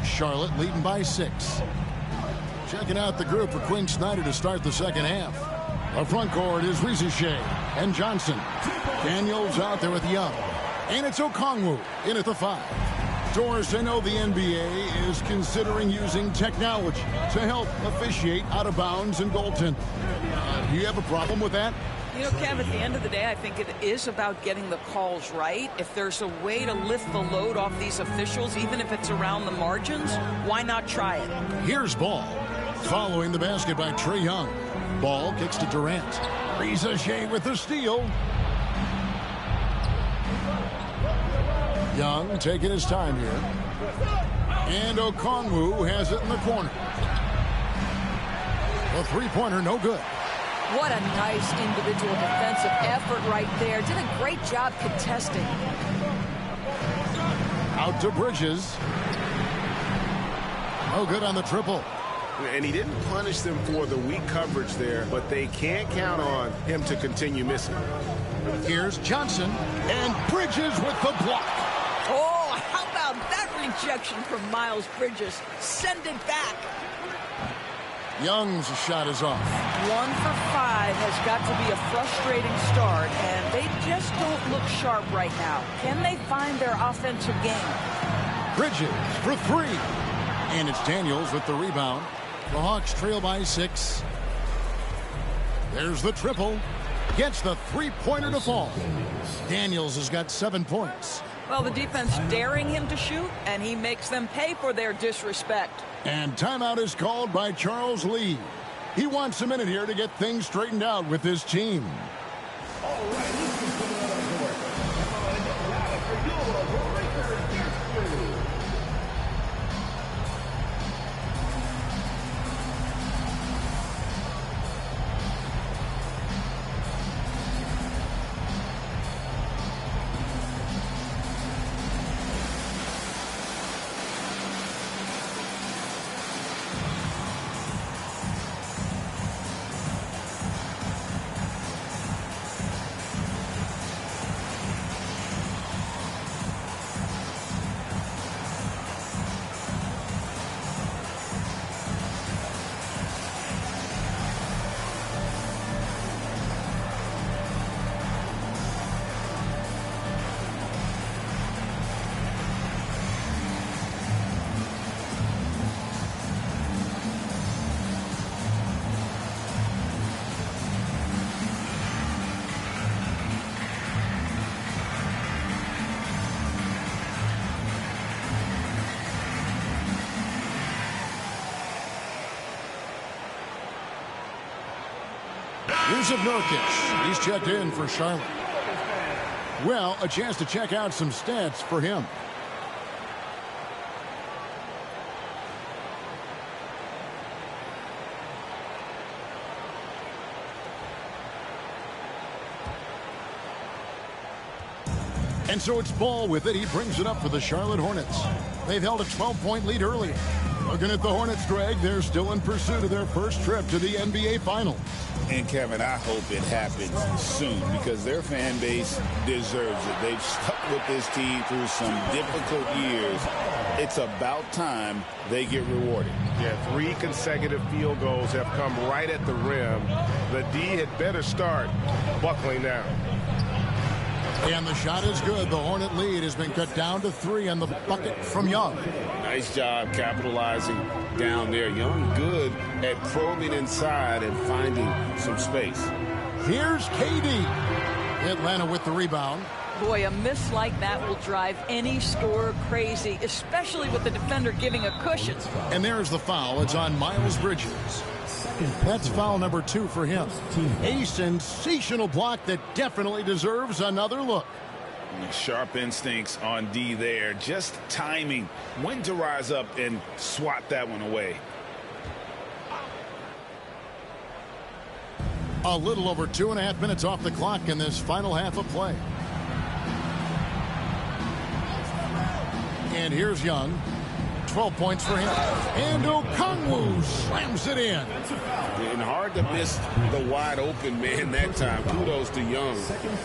Charlotte leading by 6. Checking out the group for Quinn Snyder to start the second half. The front court is Rizachet and Johnson. Daniels out there with Young. And it's Okongwu in at the 5. Doris, I know the NBA is considering using technology to help officiate out of bounds and goaltending. Do you have a problem with that? You know, Kev, at the end of the day, I think it is about getting the calls right. If there's a way to lift the load off these officials, even if it's around the margins, why not try it? Here's Ball. Following the basket by Trae Young. Ball kicks to Durant. Rizachet with the steal. Young taking his time here. And Okongwu has it in the corner. A three-pointer, no good. What a nice individual defensive effort right there. Did a great job contesting. Out to Bridges. No good on the triple. And he didn't punish them for the weak coverage there, but they can't count on him to continue missing. Here's Johnson. And Bridges with the block. Oh, how about that rejection from Miles Bridges? Send it back. Young's shot is off. 1 for 5 has got to be a frustrating start, and they just don't look sharp right now. Can they find their offensive game? Bridges for 3. And it's Daniels with the rebound. The Hawks trail by 6. There's the triple. Gets the three-pointer to fall. Daniels has got 7 points. Well, the defense daring him to shoot, and he makes them pay for their disrespect. And timeout is called by Charles Lee. He wants a minute here to get things straightened out with his team. Here's Nurkic. He's checked in for Charlotte. Well, a chance to check out some stats for him. And so it's Ball with it. He brings it up for the Charlotte Hornets. They've held a 12-point lead earlier. Looking at the Hornets, Greg, they're still in pursuit of their first trip to the NBA Finals. And, Kevin, I hope it happens soon because their fan base deserves it. They've stuck with this team through some difficult years. It's about time they get rewarded. Yeah, 3 consecutive field goals have come right at the rim. The D had better start buckling down. And the shot is good. The Hornet lead has been cut down to 3 on the bucket from Young. Nice job capitalizing down there. Young good at probing inside and finding some space. Here's KD. Atlanta with the rebound. Boy, a miss like that will drive any scorer crazy, especially with the defender giving a cushion. And there's the foul. It's on Miles Bridges. That's foul number 2 for him. A sensational block that definitely deserves another look. Sharp instincts on D there. Just timing when to rise up and swat that one away. A little over 2.5 minutes off the clock in this final half of play. And here's Young. 12 points for him. And Okongwu slams it in. And hard to miss the wide open man that time. Kudos to Young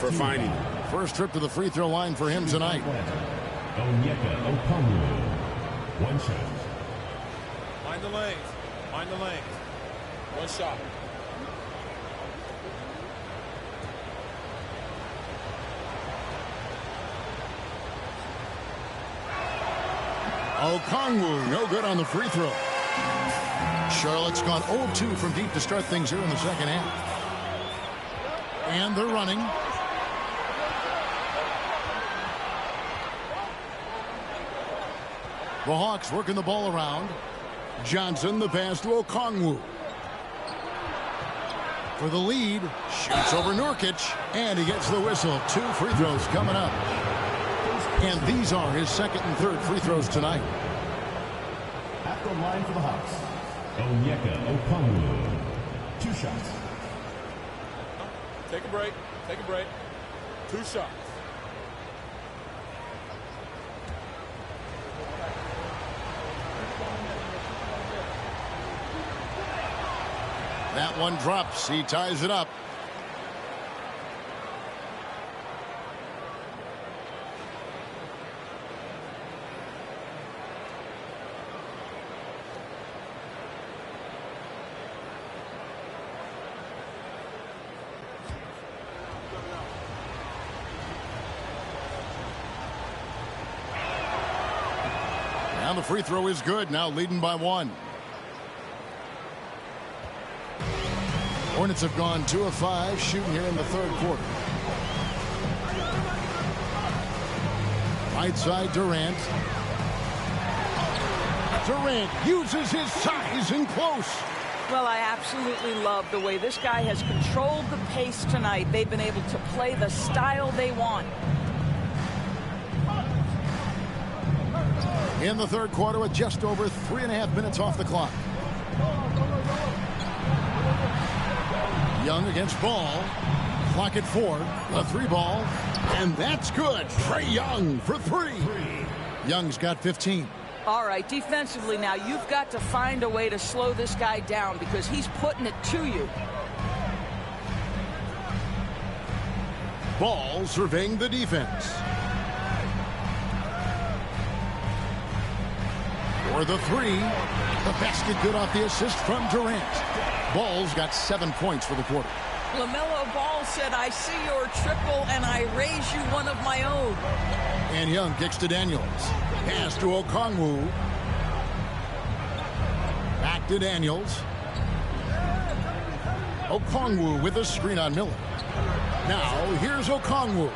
for finding him. First trip to the free throw line for him tonight. Onyeka Okongwu. 1 shot. Mind the lanes. Mind the lanes. One shot. Okongwu, no good on the free throw. Charlotte's gone 0-2 from deep to start things here in the second half. And they're running. The Hawks working the ball around. Johnson, the pass to Okongwu. For the lead, shoots over Nurkic, and he gets the whistle. 2 free throws coming up. And these are his second and third free throws tonight. At the line for the Hawks, Onyeka Okongwu. 2 shots. Take a break. Take a break. 2 shots. That one drops. He ties it up. Now the free throw is good. Now leading by 1. Hornets have gone 2 of 5 shooting here in the third quarter. Right side, Durant. Durant uses his size and close. Well, I absolutely love the way this guy has controlled the pace tonight. They've been able to play the style they want. In the third quarter with just over 3.5 minutes off the clock. Young against Ball. Clock at 4. A 3 ball. And that's good. Trae Young for 3. Young's got 15. All right, defensively now, you've got to find a way to slow this guy down because he's putting it to you. Ball surveying the defense. For the 3. The basket good off the assist from Durant. Ball's got 7 points for the quarter. LaMelo Ball said, I see your triple and I raise you one of my own. And Young kicks to Daniels. Pass to Okongwu. Back to Daniels. Okongwu with a screen on Miller. Now here's Okongwu.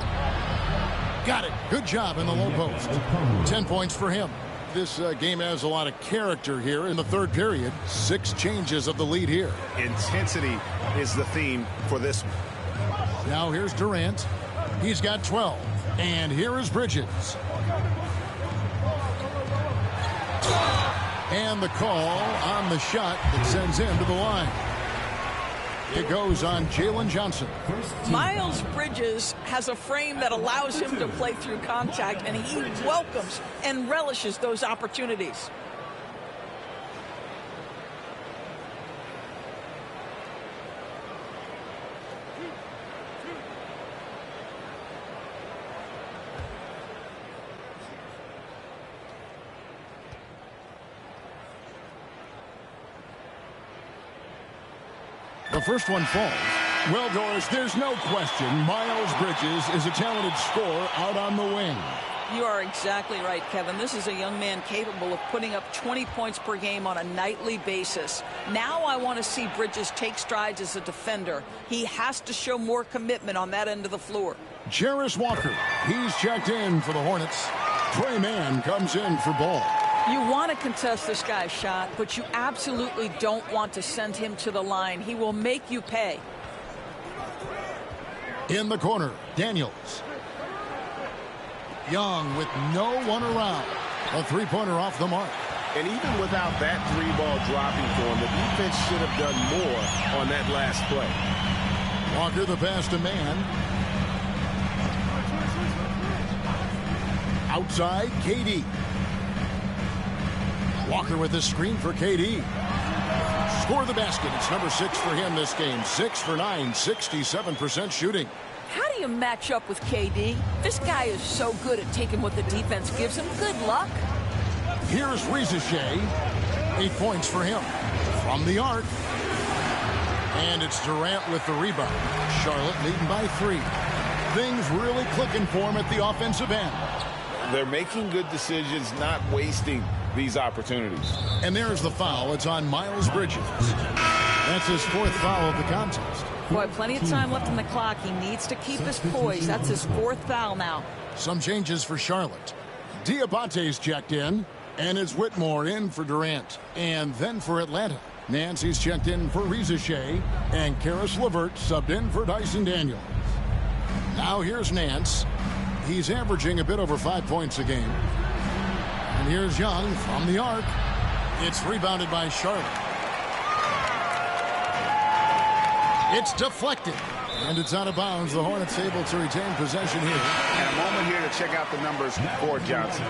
Got it. Good job in the low post. 10 points for him. This game has a lot of character here in the third period. 6 changes of the lead here. Intensity is the theme for this one. Now here's Durant. He's got 12. And here is Bridges. And the call on the shot that sends him to the line. It goes on Jalen Johnson. Miles Bridges has a frame that allows him to play through contact, and he welcomes and relishes those opportunities. The first one falls. Well, Doris, there's no question Miles Bridges is a talented scorer out on the wing. You are exactly right, Kevin. This is a young man capable of putting up 20 points per game on a nightly basis. Now I want to see Bridges take strides as a defender. He has to show more commitment on that end of the floor. Jarris Walker, he's checked in for the Hornets. Trey Mann comes in for Ball. You want to contest this guy's shot, but you absolutely don't want to send him to the line. He will make you pay. In the corner, Daniels. Young with no one around. A 3-pointer off the mark. And even without that 3-ball dropping for him, the defense should have done more on that last play. Walker the pass to Mann. Outside, KD. Walker with a screen for KD. Score the basket. It's number 6 for him this game. 6 for 9, 67% shooting. How do you match up with KD? This guy is so good at taking what the defense gives him. Good luck. Here's Rieseshay. 8 points for him. From the arc. And it's Durant with the rebound. Charlotte leading by 3. Things really clicking for him at the offensive end. They're making good decisions, not wasting these opportunities. And there's the foul. It's on Miles Bridges. That's his 4th foul of the contest. Boy, plenty of time left on the clock. He needs to keep his poise. That's his 4th foul now. Some changes for Charlotte. Diabate's checked in, and it's Whitmore in for Durant. And then for Atlanta, Nancy's checked in for Reza Shea, and Karis LeVert subbed in for Dyson Daniels. Now here's Nance. He's averaging a bit over 5 points a game. And here's Young from the arc. It's rebounded by Charlotte. It's deflected. And it's out of bounds. The Hornets able to retain possession here. And a moment here to check out the numbers for Johnson.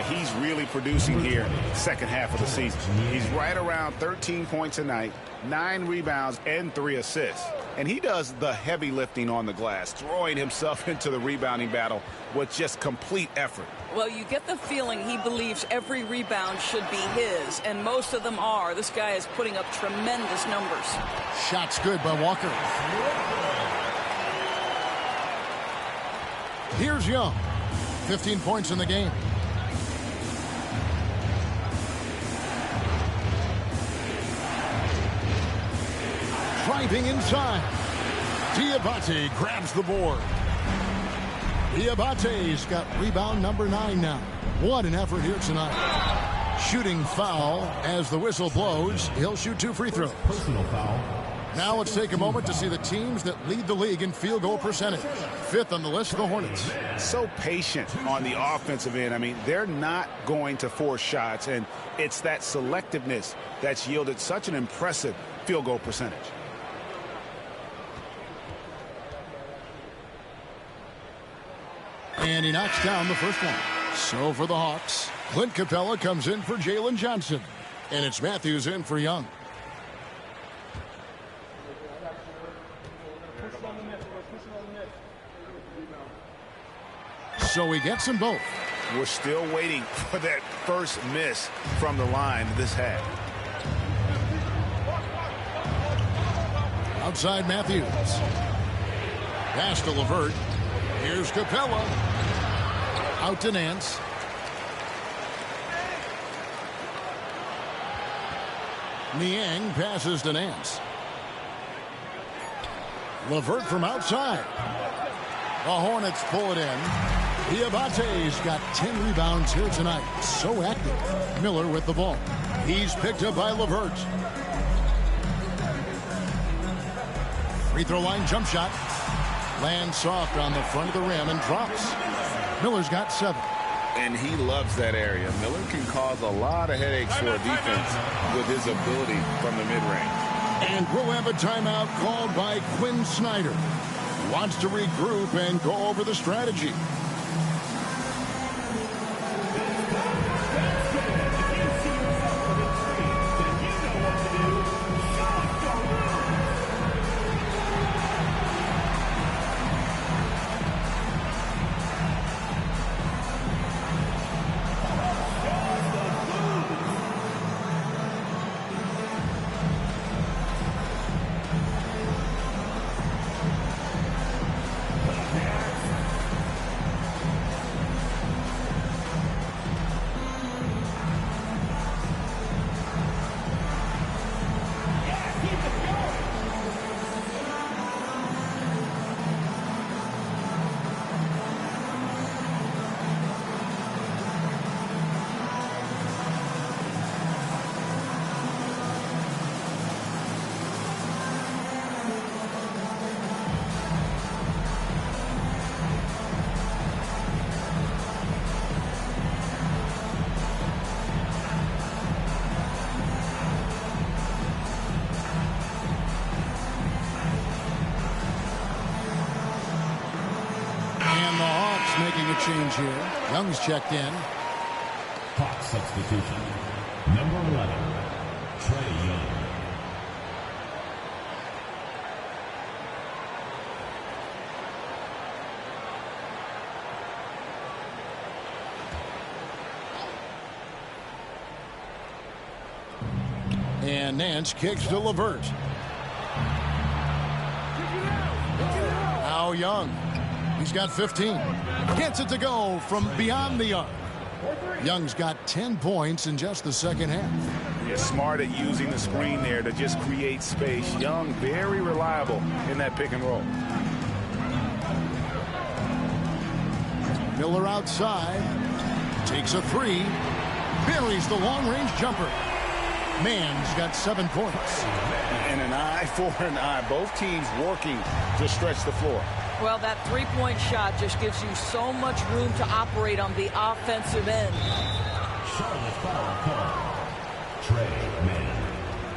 He's really producing here second half of the season. He's right around 13 points a night, 9 rebounds, and 3 assists. And he does the heavy lifting on the glass, throwing himself into the rebounding battle with just complete effort. Well, you get the feeling he believes every rebound should be his, and most of them are. This guy is putting up tremendous numbers. Shots good by Walker. Here's Young. 15 points in the game. Driving inside. Diabate grabs the board. Diabate's got rebound number 9 now. What an effort here tonight. Shooting foul as the whistle blows. He'll shoot 2 free throws. Personal foul. Now let's take a moment to see the teams that lead the league in field goal percentage. 5th on the list, the Hornets. So patient on the offensive end. I mean, they're not going to force shots, and it's that selectiveness that's yielded such an impressive field goal percentage. And he knocks down the first one. So for the Hawks, Clint Capella comes in for Jalen Johnson. And it's Matthews in for Young. So he gets them both. We're still waiting for that first miss from the line this half. Outside Matthews. Pass to LeVert. Here's Capella. Out to Nance. Niang passes to Nance. LeVert from outside. The Hornets pull it in. Diabate's got 10 rebounds here tonight. So active. Miller with the ball. He's picked up by LeVert. Free throw line jump shot. Lands soft on the front of the rim and drops. Miller's got 7. And he loves that area. Miller can cause a lot of headaches for a defense with his ability from the mid-range. And we'll have a timeout called by Quinn Snyder. Wants to regroup and go over the strategy. Making a change here. Young's checked in. Hawk substitution. Number 11, Trey Young. And Nance kicks to LeVert. Now Young. He's got 15. Gets it to go from beyond the arc. Young's got 10 points in just the second half. He's smart at using the screen there to just create space. Young, very reliable in that pick and roll. Miller outside. Takes a three. Buries the long-range jumper. Mann's got 7 points. And an eye for an eye. Both teams working to stretch the floor. Well, that three-point shot just gives you so much room to operate on the offensive end. Charlotte foul call. Trey Mann.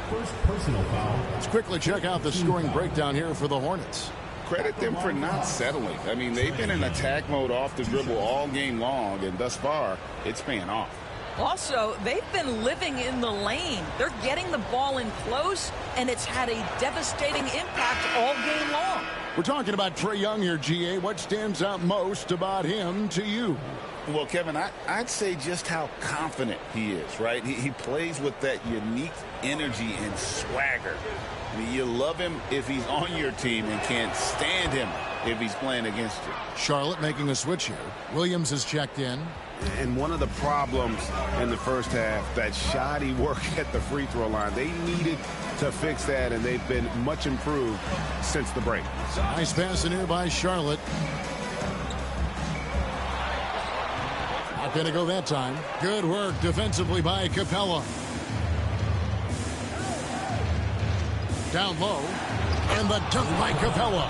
First personal foul. Let's quickly check out the scoring breakdown here for the Hornets. Credit them for not settling. I mean, they've been in attack mode off the dribble all game long, and thus far, it's paying off. Also, they've been living in the lane. They're getting the ball in close, and it's had a devastating impact all game long. We're talking about Trae Young here, GA. What stands out most about him to you? Well, Kevin, I'd say just how confident he is, right? He plays with that unique energy and swagger. I mean, you love him if he's on your team and can't stand him if he's playing against you. Charlotte making a switch here. Williams has checked in. And one of the problems in the first half, that shoddy work at the free throw line. They needed to fix that, and they've been much improved since the break. Nice pass in here by Charlotte. Not going to go that time. Good work defensively by Capella. Down low. And the dunk by Capella.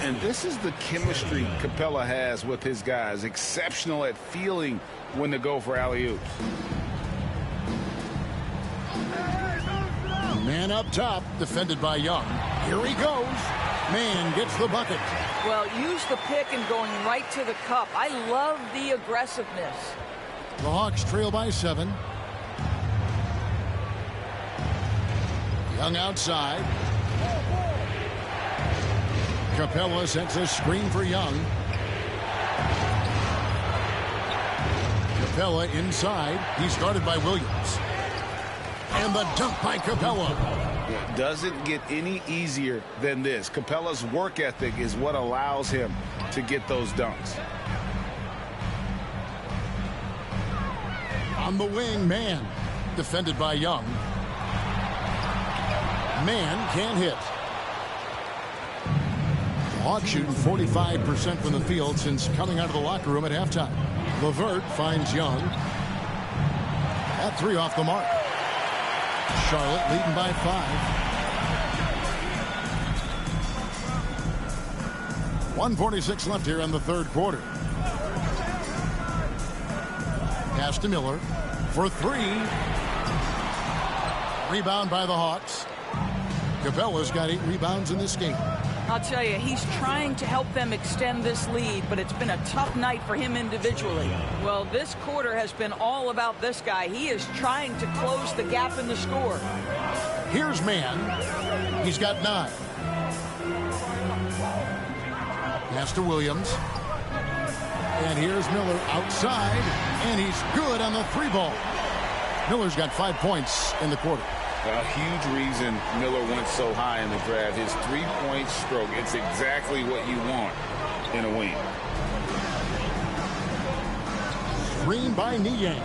And this is the chemistry Capella has with his guys. Exceptional at feeling when to go for alley-oops. Man up top, defended by Young. Here he goes. Man gets the bucket. Well, use the pick and going right to the cup. I love the aggressiveness. The Hawks trail by 7. Young outside. Capella sets a screen for Young. Capella inside. He's guarded by Williams. And the dunk by Capella. It doesn't get any easier than this. Capella's work ethic is what allows him to get those dunks. On the wing, Man. Defended by Young. Man can't hit. Hawks shooting 45% from the field since coming out of the locker room at halftime. LeVert finds Young. That three off the mark. Charlotte leading by 5. 1:46 left here in the third quarter. Pass to Miller for 3. Rebound by the Hawks. Capella's got 8 rebounds in this game. I'll tell you, he's trying to help them extend this lead, but it's been a tough night for him individually. Well, this quarter has been all about this guy. He is trying to close the gap in the score. Here's Man. He's got 9. Pass to Williams. And here's Miller outside. And he's good on the 3-ball. Miller's got 5 points in the quarter. A huge reason Miller went so high in the draft. His three-point stroke. It's exactly what you want in a wing. Screen by Niang.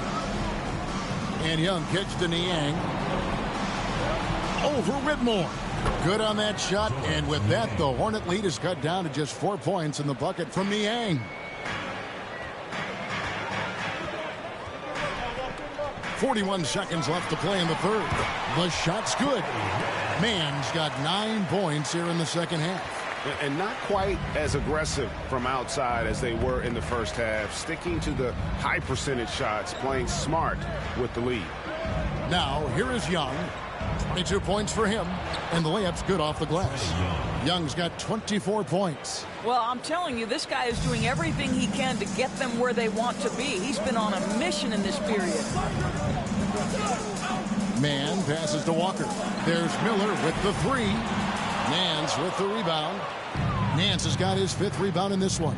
And Young kicks to Niang. Over Whitmore. Good on that shot. And with that, the Hornet lead is cut down to just 4 points in the bucket from Niang. 41 seconds left to play in the third. The shot's good. Man's got 9 points here in the second half. And not quite as aggressive from outside as they were in the first half. Sticking to the high percentage shots, playing smart with the lead. Now, here is Young. 22 points for him. And the layup's good off the glass. Young's got 24 points. Well, I'm telling you, this guy is doing everything he can to get them where they want to be. He's been on a mission in this period. Man passes to Walker. There's Miller with the 3. Nance with the rebound. Nance has got his 5th rebound in this one.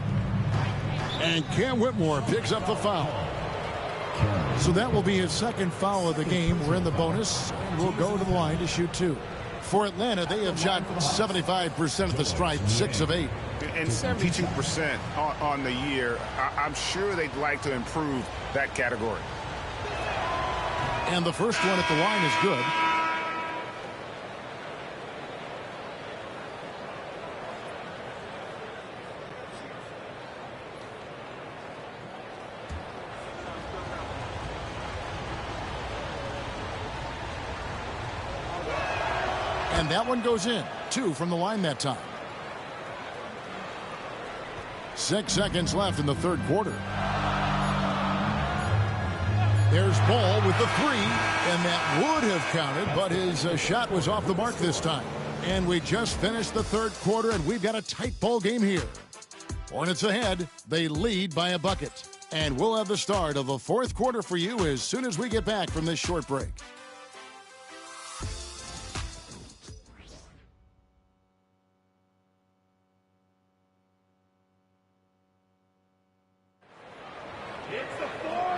And Cam Whitmore picks up the foul. So that will be his second foul of the game. We're in the bonus, and we'll go to the line to shoot 2. For Atlanta, they have shot 75% of the stripe, 6 of 8. And 72% on the year. I'm sure they'd like to improve that category. And the first one at the line is good. And that one goes in. 2 from the line that time. 6 seconds left in the third quarter. There's Ball with the 3, and that would have counted, but his shot was off the mark this time. And we just finished the third quarter, and we've got a tight ball game here. Hornets ahead. They lead by a bucket. And we'll have the start of the fourth quarter for you as soon as we get back from this short break.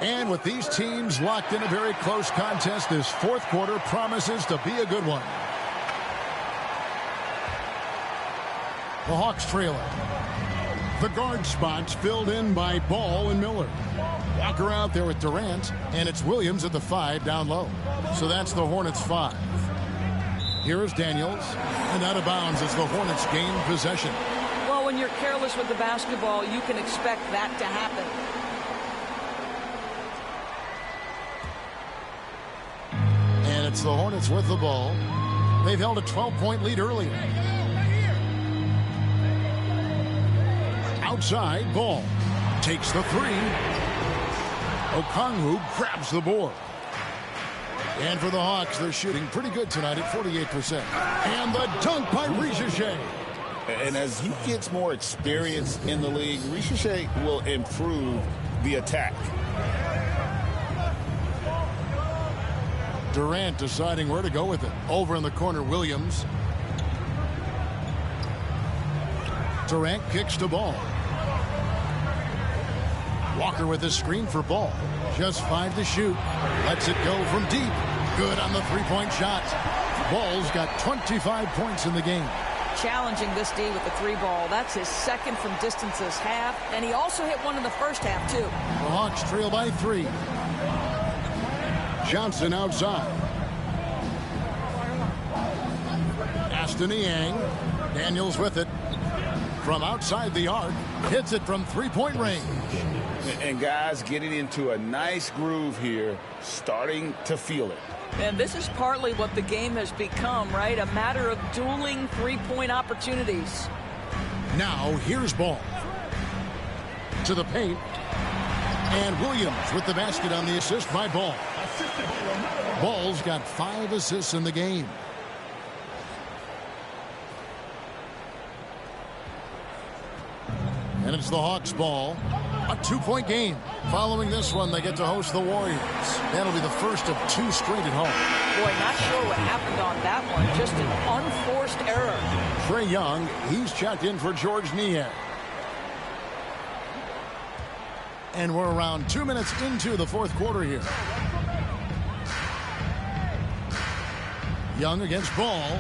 And with these teams locked in a very close contest, this fourth quarter promises to be a good one. The Hawks trailing. The guard spots filled in by Ball and Miller. Walker out there with Durant, and it's Williams at the 5 down low. So that's the Hornets 5. Here is Daniels, and out of bounds as the Hornets gain possession. Well, when you're careless with the basketball, you can expect that to happen. It's the Hornets with the ball. They've held a 12-point lead earlier. Outside, Ball takes the 3. Okongwu grabs the board. And for the Hawks, they're shooting pretty good tonight at 48%. And the dunk by Ricochet. And as he gets more experience in the league, Ricochet will improve the attack. Durant deciding where to go with it. Over in the corner, Williams. Durant kicks to Ball. Walker with the screen for Ball. Just 5 to shoot. Lets it go from deep. Good on the three-point shot. Ball's got 25 points in the game. Challenging this D with the 3 ball. That's his second from distance this half. And he also hit one in the first half, too. The Hawks trail by 3. Johnson outside. Aston Yang. Daniels with it. From outside the arc. Hits it from three-point range. And guys getting into a nice groove here. Starting to feel it. And this is partly what the game has become, right? A matter of dueling three-point opportunities. Now here's Ball. To the paint. And Williams with the basket on the assist by Ball. Ball's got 5 assists in the game. And it's the Hawks ball. A 2-point game. Following this one, they get to host the Warriors. That'll be the first of 2 straight at home. Boy, not sure what happened on that one. Just an unforced error. Trae Young, he's checked in for George Niang. And we're around 2 minutes into the fourth quarter here. Young against Ball.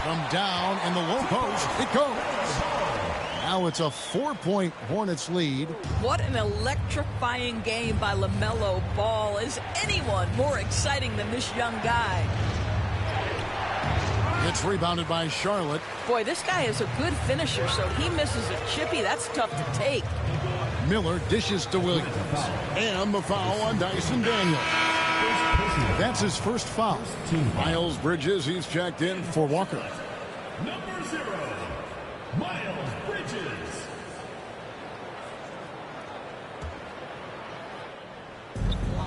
From down in the low post, it goes. Now it's a 4-point Hornets lead. What an electrifying game by LaMelo Ball. Is anyone more exciting than this young guy? It's rebounded by Charlotte. Boy, this guy is a good finisher, so he misses a chippy. That's tough to take. Miller dishes to Williams. And the foul on Dyson Daniels. That's his first foul. Miles Bridges, he's checked in for Walker. Number 0, Miles Bridges.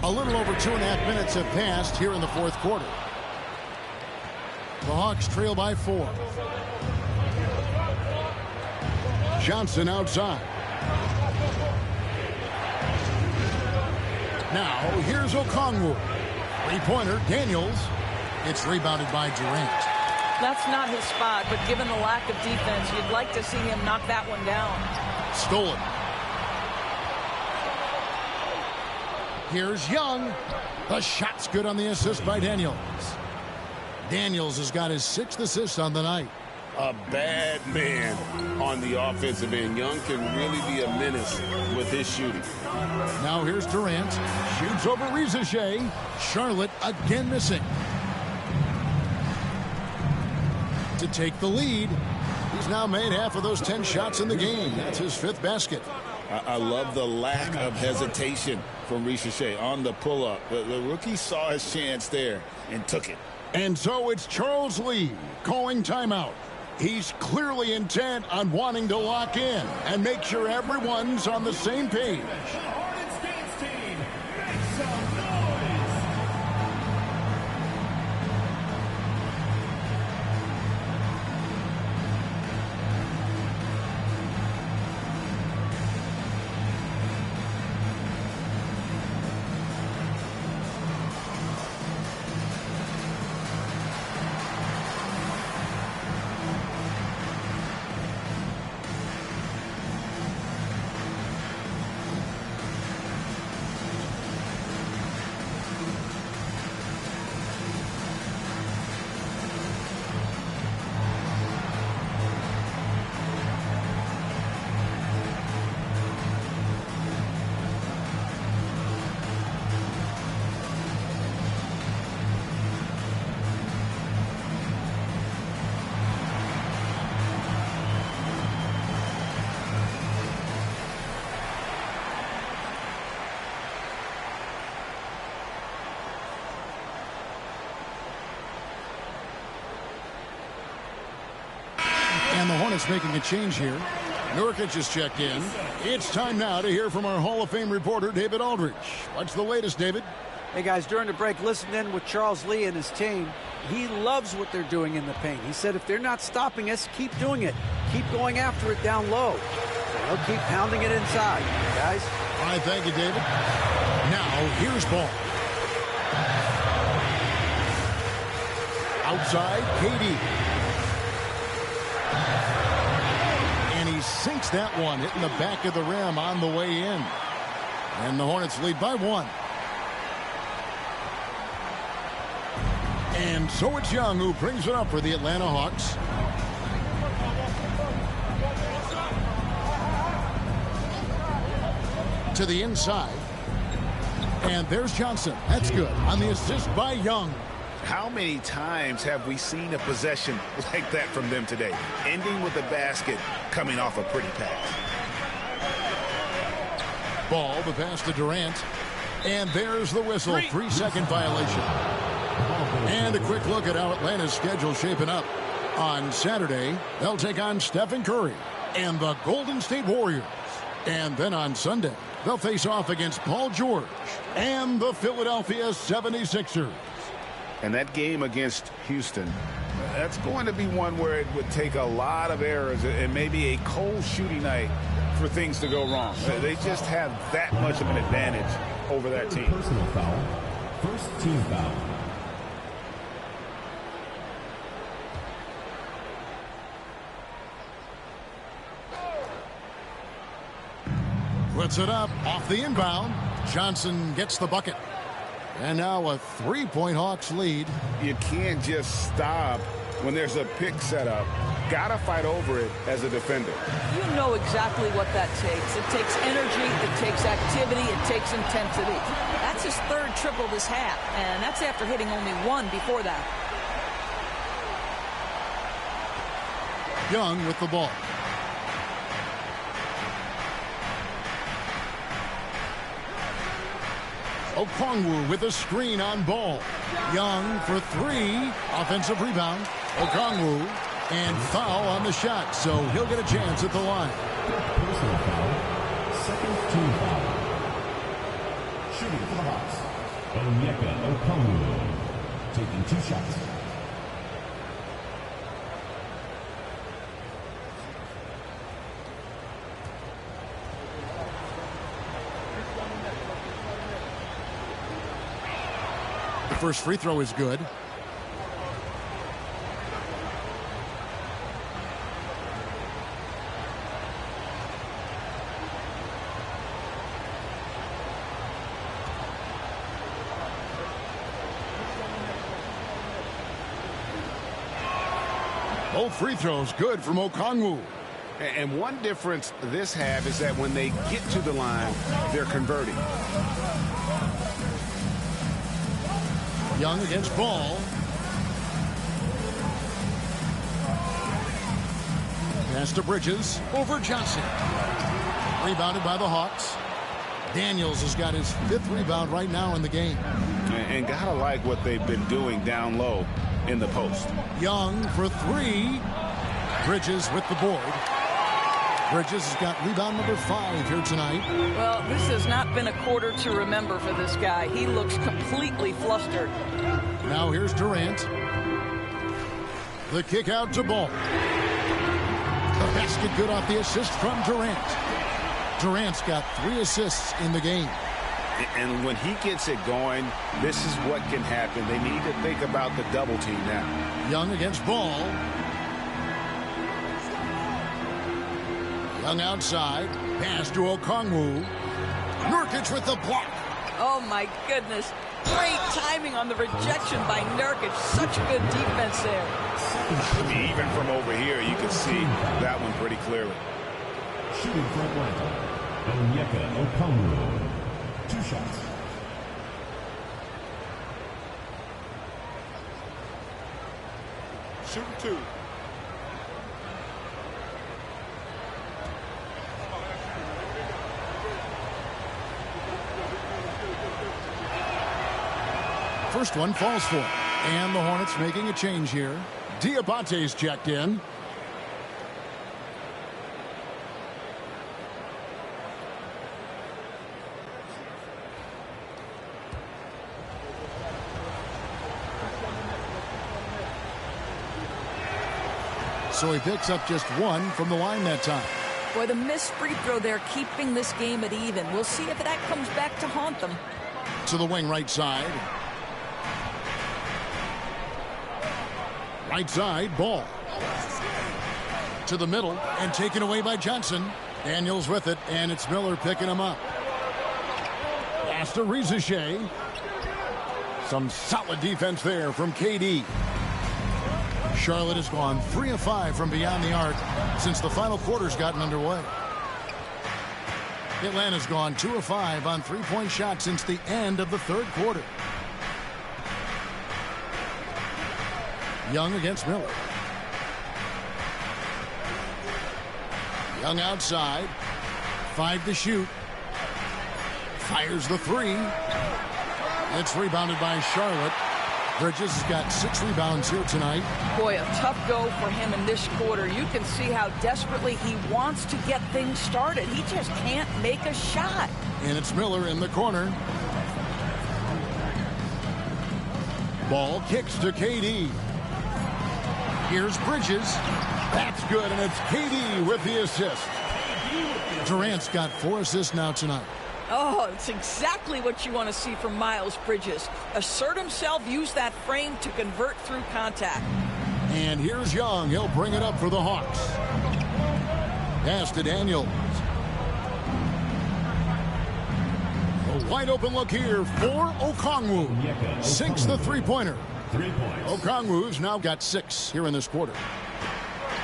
A little over 2.5 minutes have passed here in the fourth quarter. The Hawks trail by 4. Johnson outside. Now here's Okongwu. Three-pointer, Daniels. It's rebounded by Durant. That's not his spot, but given the lack of defense, you'd like to see him knock that one down. Stolen. Here's Young. The shot's good on the assist by Daniels. Daniels has got his 6th assist on the night. A bad man on the offensive end. Young can really be a menace with his shooting. Now here's Durant. Shoots over Rizachet. Charlotte again missing. To take the lead. He's now made half of those 10 shots in the game. That's his 5th basket. I love the lack of hesitation from Rizachet on the pull-up. The rookie saw his chance there and took it. And so it's Charles Lee calling timeout. He's clearly intent on wanting to lock in and make sure everyone's on the same page. Hornets dance team, make some noise. And the Hornets making a change here. Nurkic has checked in. It's time now to hear from our Hall of Fame reporter, David Aldridge. What's the latest, David? Hey, guys, during the break, listen in with Charles Lee and his team. He loves what they're doing in the paint. He said if they're not stopping us, keep doing it. Keep going after it down low. They'll keep pounding it inside, guys. All right, thank you, David. Now, here's Ball. Outside, KD. And he sinks that one, hitting the back of the rim on the way in. And the Hornets lead by 1. And so it's Young who brings it up for the Atlanta Hawks. To the inside. And there's Johnson. That's good on the assist by Young. How many times have we seen a possession like that from them today? Ending with a basket, coming off a pretty pass. Ball, the pass to Durant. And there's the whistle. 3-second violation. And a quick look at how Atlanta's schedule shaping up. On Saturday, they'll take on Stephen Curry and the Golden State Warriors. And then on Sunday, they'll face off against Paul George and the Philadelphia 76ers. And that game against Houston, that's going to be one where it would take a lot of errors and maybe a cold shooting night for things to go wrong. They just have that much of an advantage over that team. Personal foul. First team foul. Puts it up off the inbound. Johnson gets the bucket. And now a 3-point Hawks lead. You can't just stop when there's a pick set up. Gotta fight over it as a defender. You know exactly what that takes. It takes energy, it takes activity, it takes intensity. That's his 3rd triple this half, and that's after hitting only 1 before that. Young with the ball. Okongwu with a screen on Ball. Young for 3. Offensive rebound. Okongwu. And foul on the shot, so he'll get a chance at the line. Personal foul. Second team foul. Shooting for the Hawks. Onyeka Okongwu. Taking 2 shots. The first free throw is good. Both free throws good from Okongwu. And one difference this half is that when they get to the line, they're converting. Young against Ball. Pass to Bridges over Johnson. Rebounded by the Hawks. Daniels has got his 5th rebound right now in the game. And gotta like what they've been doing down low in the post. Young for 3. Bridges with the board. Bridges has got rebound number 5 here tonight. Well, this has not been a quarter to remember for this guy. He looks completely flustered. Now here's Durant. The kick out to Ball. The basket good off the assist from Durant. Durant's got 3 assists in the game. And when he gets it going, this is what can happen. They need to think about the double team now. Young against Ball. Young outside. Pass to Okongwu. Nurkic with the block. Oh, my goodness. Great timing on the rejection by Nurkic. Such good defense there. Even from over here, you can see that one pretty clearly. Shooting for Atlanta, Onyeka Okongwu. 2 shots. Shooting 2. First one falls for him. And the Hornets making a change here. Diabate's checked in. So he picks up just 1 from the line that time. Boy, the missed free throw there keeping this game at even. We'll see if that comes back to haunt them. To the wing right side. Right side, Ball. To the middle and taken away by Johnson. Daniels with it, and it's Miller picking him up. Pass to Rizachet. Some solid defense there from KD. Charlotte has gone 3 of 5 from beyond the arc since the final quarter's gotten underway. Atlanta's gone 2 of 5 on 3-point shots since the end of the 3rd quarter. Young against Miller. Young outside. 5 to shoot. Fires the 3. It's rebounded by Charlotte. Bridges has got 6 rebounds here tonight. Boy, a tough go for him in this quarter. You can see how desperately he wants to get things started. He just can't make a shot. And it's Miller in the corner. Ball kicks to KD. Here's Bridges. That's good, and it's KD with the assist. Durant's got 4 assists now tonight. Oh, it's exactly what you want to see from Miles Bridges. Assert himself, use that frame to convert through contact. And here's Young. He'll bring it up for the Hawks. Pass to Daniels. A wide open look here for Okongwu. Sinks the 3-pointer. 3 points. Okongwu's now got 6 here in this quarter.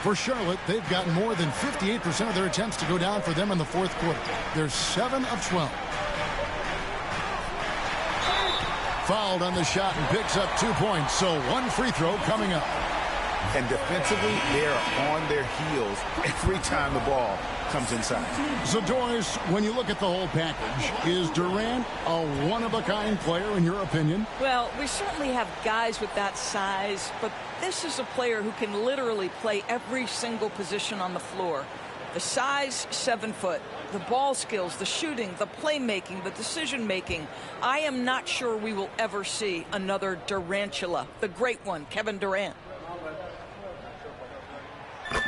For Charlotte, they've got more than 58% of their attempts to go down for them in the 4th quarter. They're 7 of 12. Fouled on the shot and picks up 2 points. So 1 free throw coming up. And defensively, they are on their heels every time the ball comes inside. So, Doris, when you look at the whole package, is Durant a one-of-a-kind player in your opinion? Well, we certainly have guys with that size, but this is a player who can literally play every single position on the floor. The size, 7 foot. The ball skills, the shooting, the playmaking, the decision-making. I am not sure we will ever see another Durantula, the great one, Kevin Durant.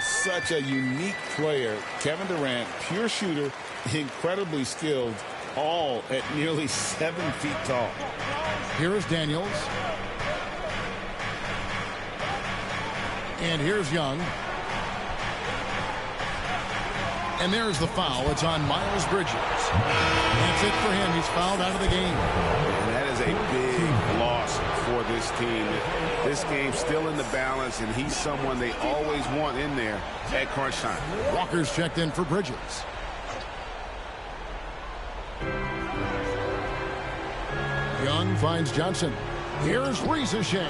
Such a unique player. Kevin Durant, pure shooter, incredibly skilled, all at nearly 7 feet tall. Here is Daniels. And here's Young. And there's the foul. It's on Miles Bridges. That's it for him. He's fouled out of the game. And that is a big loss for this team. This game's still in the balance, and he's someone they always want in there at crunch time. Walker's checked in for Bridges. Young finds Johnson. Here's Rebuild.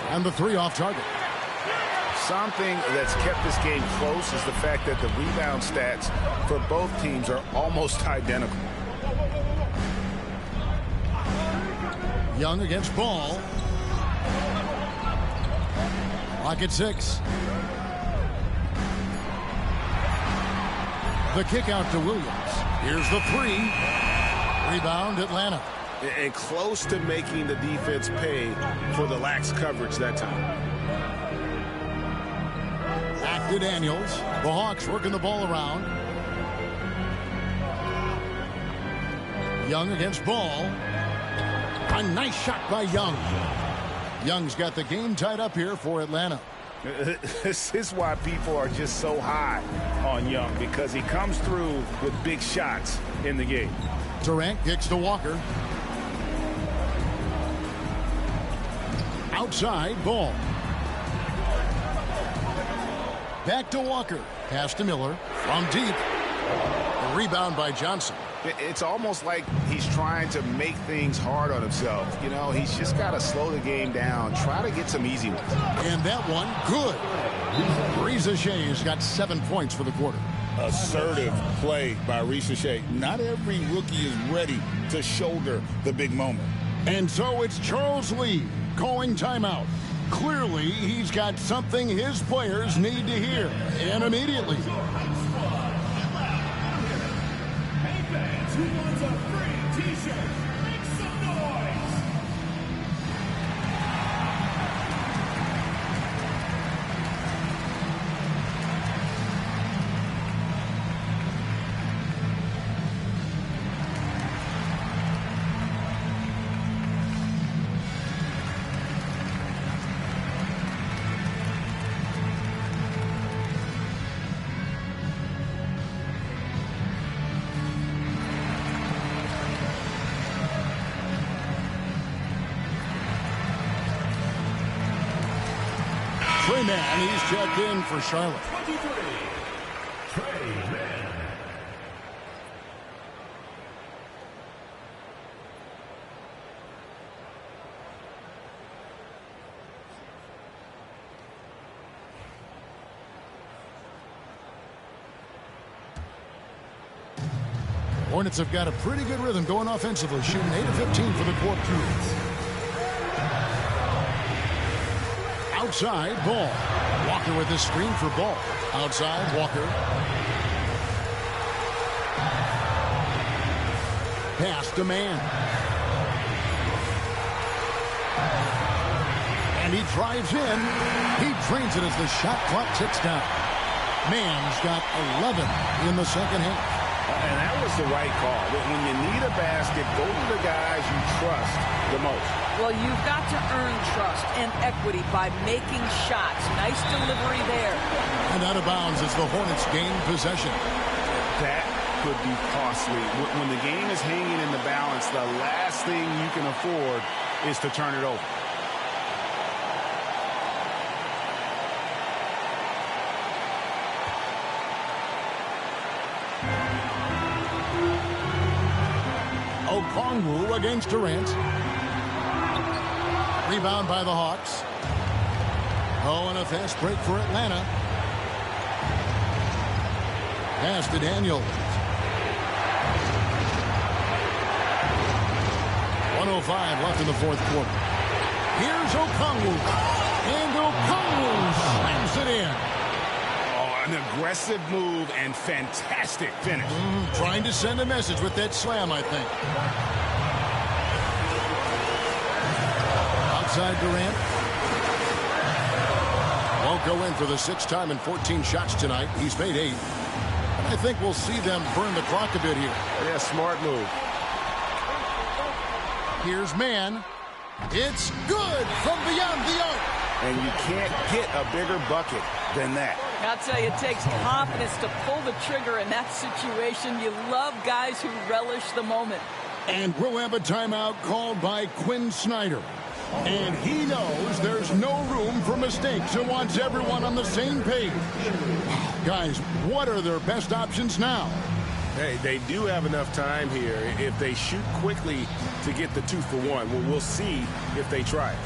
And the three off target. Something that's kept this game close is the fact that the rebound stats for both teams are almost identical. Young against Ball. Lock at 6. The kick out to Williams. Here's the 3. Rebound Atlanta. And close to making the defense pay for the lax coverage that time. Back to Daniels. The Hawks working the ball around. Young against Ball. A nice shot by Young. Young's got the game tied up here for Atlanta. This is why people are just so high on Young, because he comes through with big shots in the game. Durant kicks to Walker. Outside, Ball. Back to Walker. Pass to Miller. From deep. A rebound by Johnson. It's almost like he's trying to make things hard on himself. You know, he's just got to slow the game down. Try to get some easy ones. And that one, good. Rebuild's got 7 points for the quarter. Assertive play by Rebuild. Not every rookie is ready to shoulder the big moment. And so it's Charles Lee calling timeout. Clearly, he's got something his players need to hear, and immediately. Who wants a free t-shirt? Make some noise! Trey Mann, he's checked in for Charlotte. 23, Trey Mann. Hornets have got a pretty good rhythm going offensively, shooting 8 of 15 for the quarter. Outside, Ball. Walker with the screen for Ball. Outside, Walker. Pass to Mann. And he drives in. He drains it as the shot clock ticks down. Mann's got 11 in the second half. And that was the right call. When you need a basket, go to the guys you trust the most. Well, you've got to earn trust and equity by making shots. Nice delivery there. And out of bounds as the Hornets gain possession. That could be costly. When the game is hanging in the balance, the last thing you can afford is to turn it over. Okongwu against Durant. Rebound by the Hawks. Oh, and a fast break for Atlanta. Pass to Daniels. 1:05 left in the fourth quarter. Here's Okongwu. And Okongwu slams it in. An aggressive move and fantastic finish. Trying to send a message with that slam, I think. Outside Durant. Won't go in for the 6th time in 14 shots tonight. He's made 8. And I think we'll see them burn the clock a bit here. Yeah, smart move. Here's Mann. It's good from beyond the arc. And you can't get a bigger bucket than that. I'll tell you, it takes confidence to pull the trigger in that situation. You love guys who relish the moment. And we'll have a timeout called by Quinn Snyder. And he knows there's no room for mistakes and wants everyone on the same page. Guys, what are their best options now? Hey, they do have enough time here if they shoot quickly to get the 2 for 1. We'll see if they try it.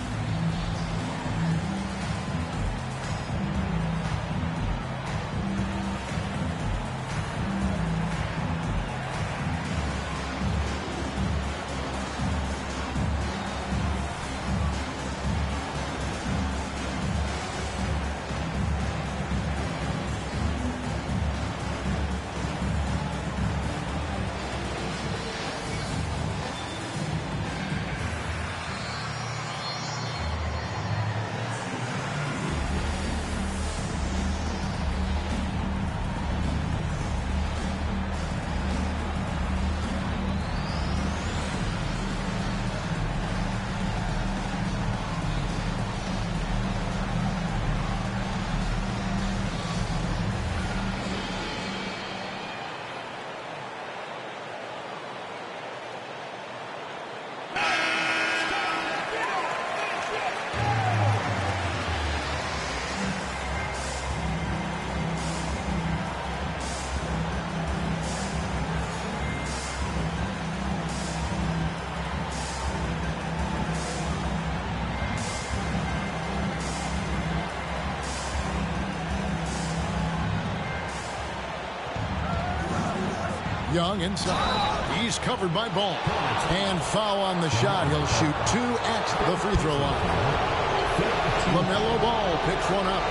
Young inside. He's covered by Ball. And foul on the shot. He'll shoot 2 at the free throw line. LaMelo Ball picks one up.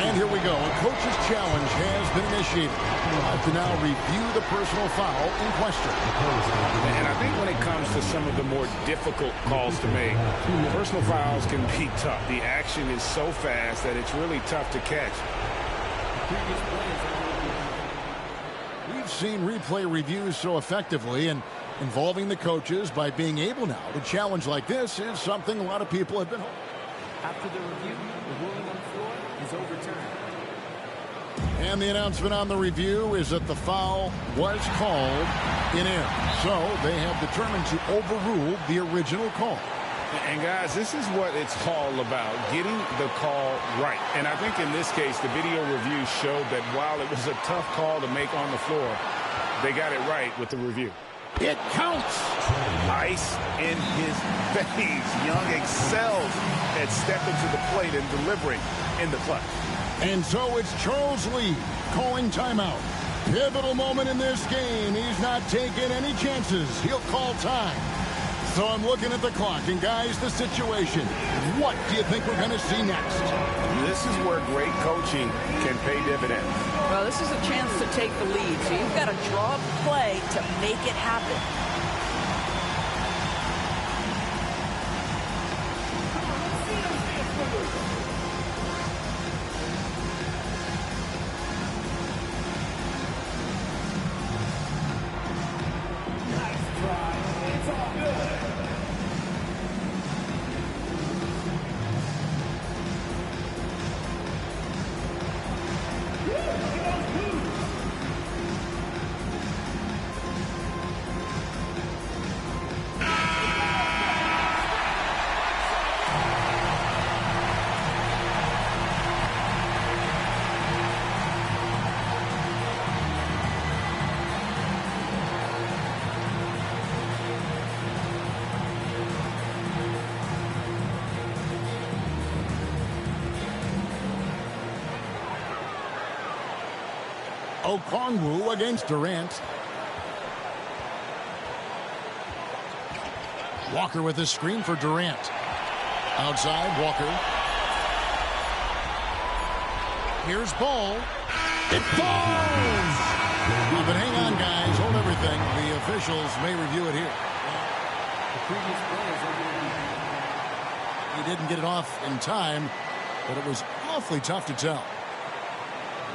And here we go. A coach's challenge has been initiated. To now review the personal foul in question. And I think when it comes to some of the more difficult calls to make, personal fouls can be tough. The action is so fast that it's really tough to catch. We've seen replay reviews so effectively, and involving the coaches by being able now to challenge like this is something a lot of people have been hoping. After the review, the ruling on the floor is overturned. And the announcement on the review is that the foul was called in air. So they have determined to overrule the original call. And guys, this is what it's all about, getting the call right. And I think in this case, the video review showed that while it was a tough call to make on the floor, they got it right with the review. It counts. Ice in his face. Young excels at stepping to the plate and delivering in the clutch. And so it's Charles Lee calling timeout. Pivotal moment in this game. He's not taking any chances. He'll call time. So I'm looking at the clock, and guys, the situation. What do you think we're going to see next? This is where great coaching can pay dividends. Well, this is a chance to take the lead, so you've got to draw up a play to make it happen. Okongwu against Durant. Walker with his screen for Durant. Outside, Walker. Here's Ball. It falls! But hang on, guys. Hold everything. The officials may review it here. The previous play is over. He didn't get it off in time, but it was awfully tough to tell.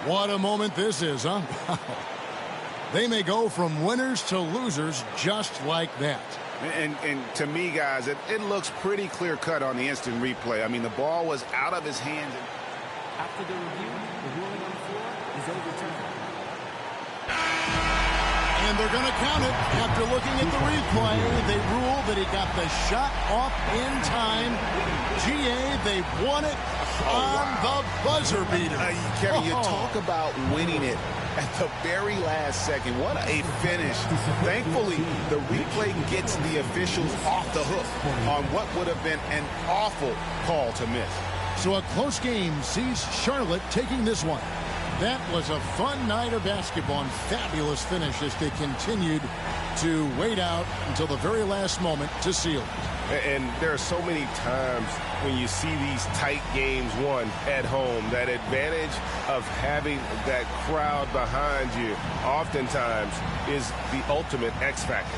What a moment this is, huh? Wow. They may go from winners to losers just like that. And to me, guys, it looks pretty clear-cut on the instant replay. I mean, the ball was out of his hands. After the review, the ruling on the floor is overturned. And they're going to count it. After looking at the replay, they rule that he got the shot off in time. GA, they won it on the buzzer beater. Kevin, you talk about winning it at the very last second. What a finish. Thankfully, the replay gets the officials off the hook on what would have been an awful call to miss. So a close game sees Charlotte taking this one. That was a fun night of basketball and fabulous finish as they continued to wait out until the very last moment to seal it. And there are so many times when you see these tight games won at home, that advantage of having that crowd behind you oftentimes is the ultimate X factor.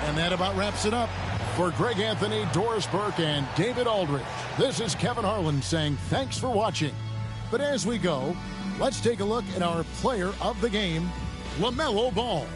And that about wraps it up. For Greg Anthony, Doris Burke, and David Aldridge, this is Kevin Harlan saying thanks for watching. But as we go, let's take a look at our player of the game, LaMelo Ball.